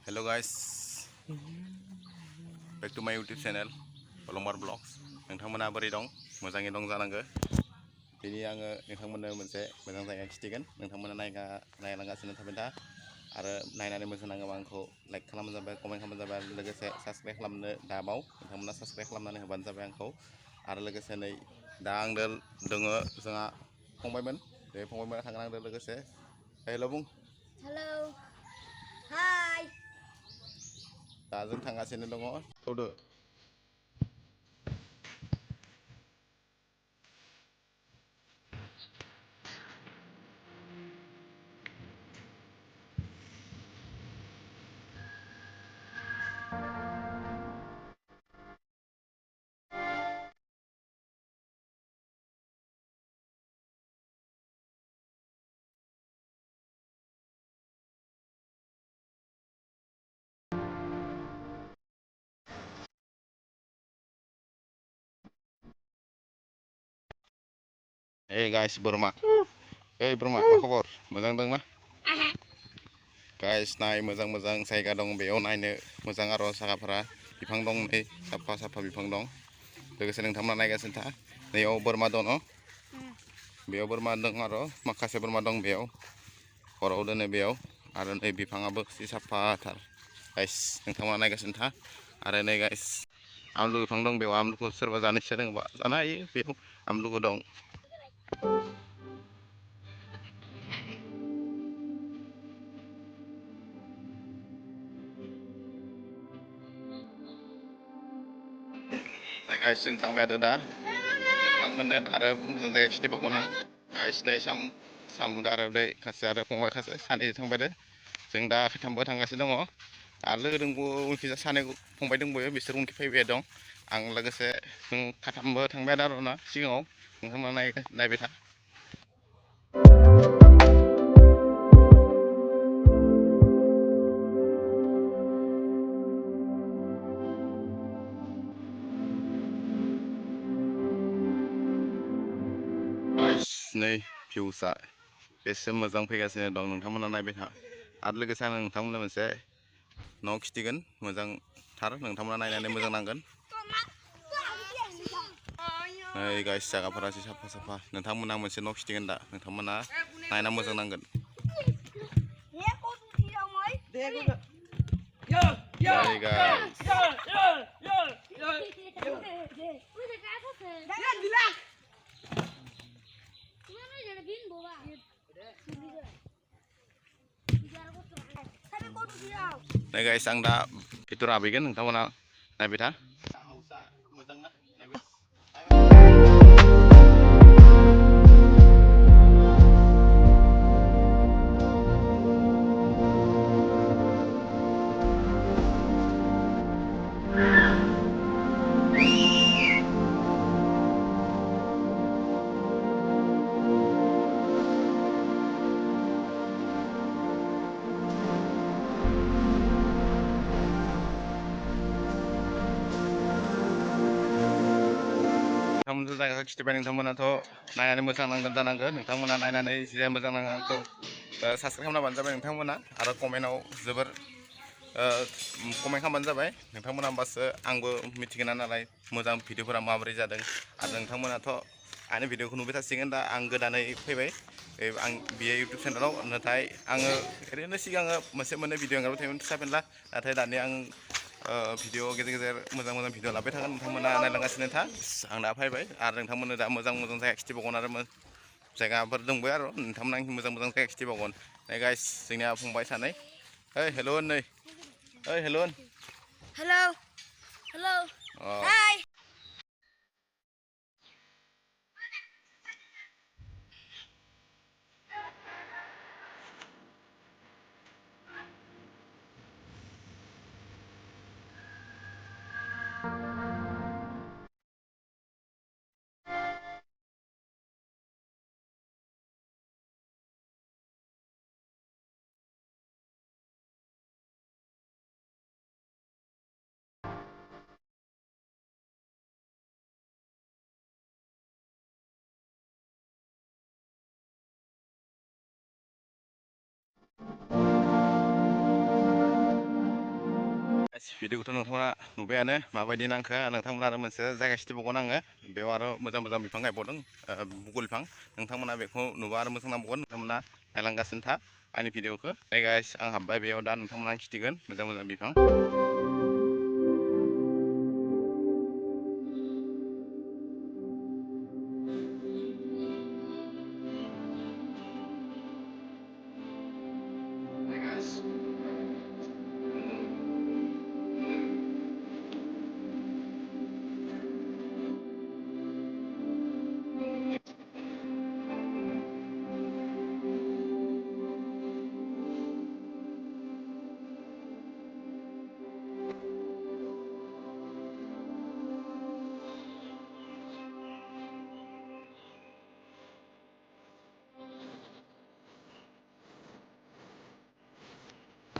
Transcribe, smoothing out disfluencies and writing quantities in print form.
Hello guys, back to my YouTube channel, Palomar Vlogs. नोंथांमोना बोरै दं? मोजाङै दं जानांगौ। दिनै आङो नोंथांमोननो मोनसे मोजां जायगा खिथिगोन। नोंथांमोना नायलांगासिनो थाबाय था आरो नायनानै मोजां नाङोबा आंखौ लाइक खालामबानो जाबाय, कमेन्ट खालामबानो जाबाय, लोगोसे साबस्क्राइब खालामनो दाबाव नोंथांमोना साबस्क्राइब खालामनानै होबानो जाबाय आंखौ। आरो लोगोसे नै दा आंदो दोङो जोंहा फंबायमोन। बे फंबायमोना थांगोन आंदो लोगोसे। हेल' बुं। Hello. Hi. दा जों थांगासिनो दङ थौदो। Hey guys, Burma. Hey Burma, apa kabar? Moजां dं ना? Guys, नाय मोजां जायगा दं बेयाव नायनो मोजां आरो जायगाफोरा बिफां दं नै साफा बिफां दं। लोगोसे नोंथांमोना नायगासिनो था। नैयाव बोरमा दं न? बेयाव बोरमा दं आरो माखासे बोरमा दं बेयाव। हराव दोनो बेयाव आरो नै बिफाङाबो साफाथार। गाइस, नोंथांमोना नायगासिनो था। आरो नै गाइस, आमलु बिफां दं बेयाव आमलुखौ सोरबा जानो इच्छा दङबा जानो हायो बेयाव आमलुबो दं। Guys, जों थांबाय दा थांनो आरो मोजां जायगा खिथिबावगोन आं। गाइस नै सामुद आरो दै खासे आरो फंबाय खासे सानैजों थांबाय जों दा खैथामबो थांगासिनो दङ। आरो लोगो दंबावो उनखिजा सानै फंबाय दंबावो बिसोर उनखि फैबाय दं। आं लोगोसे जों खाथामबो थांबाय आरो ना सिगाङाव नोंथांमोना नायबाय था। नै भिउसा बेसे मोजां फैगासिनो दं नोंथांमोना नायबाय था। आरो लोगोसे आं नोंथांमोननो मोनसे न' खिथिगोन मोजांथार नोंथांमोना नायनानै मोजां नांगोन। नै गाइस जायगाफोरा साफा नोंथांमोना मोनसे न' खिथिगोन दा नोंथांमोना नायना मोजां नांगोन। Hey guys. Nah guys, ang da itu rabigan ntamu na nabita. नोंथांमोनजों जायगा खिथिबाय नोंथांमोनाथ' नायनानै मोजां नांगोन जानांगौ। नोंथांमोना नायनानै जे मोजां नाङो आंखौ साबस्क्राइब खालामबानो जाबाय नोंथांमोना आरो कमेन्टआव जोबोर कमेन्ट खालामबानो जाबाय नोंथांमोना होमबासो आंबो मिथिगोन नालाय मोजां भिडिअफोरा माबोरै जादों। आरो नोंथांमोनाथ' आंनि भिडिअखौ नुबाय थासिगोन दा आं गोदानै फैबाय आं बियो इउटुब चेनेलाव नाथाय आङो ओरैनो सिगाङो मोननै भिडिअ हगारबाय थायोमोन फिसा फेनला नाथाय दानिया आं भिडिअ गेजेर मोजां भिडिअ लाबाय थागोन नोंथांमोना नायलांगासिनो था। आं दा फैबाय आरो नोंथांमोननो दा मोजां जायगा खिथिबावगोन आरो जायगाफोर दंबाय आरो नोंथांमोना मोजां जायगा खिथिबावगोन। नै गाइस जोंनिया फंबाय सानै ओइ हेल' होन नै ओइ हेल' होन Hi. भिडिअखौथ' नोंथांमोना नुबायानो माबायदि नांखो नोंथांमोना आरो मोनसे जायगा खिथिबावगोन आङो बेयाव आरो मोजां बिफां गायबावदों बुकुल बिफां नोंथांमोना बेखौ नुबा आरो मोजां नांबावगोन नोंथांमोना नायलांगासिनो था आंनि भिडिअखौ गाइस आं हाबबाय बेयाव दा नोंथांमोना खिथिगोन मोजां बिफां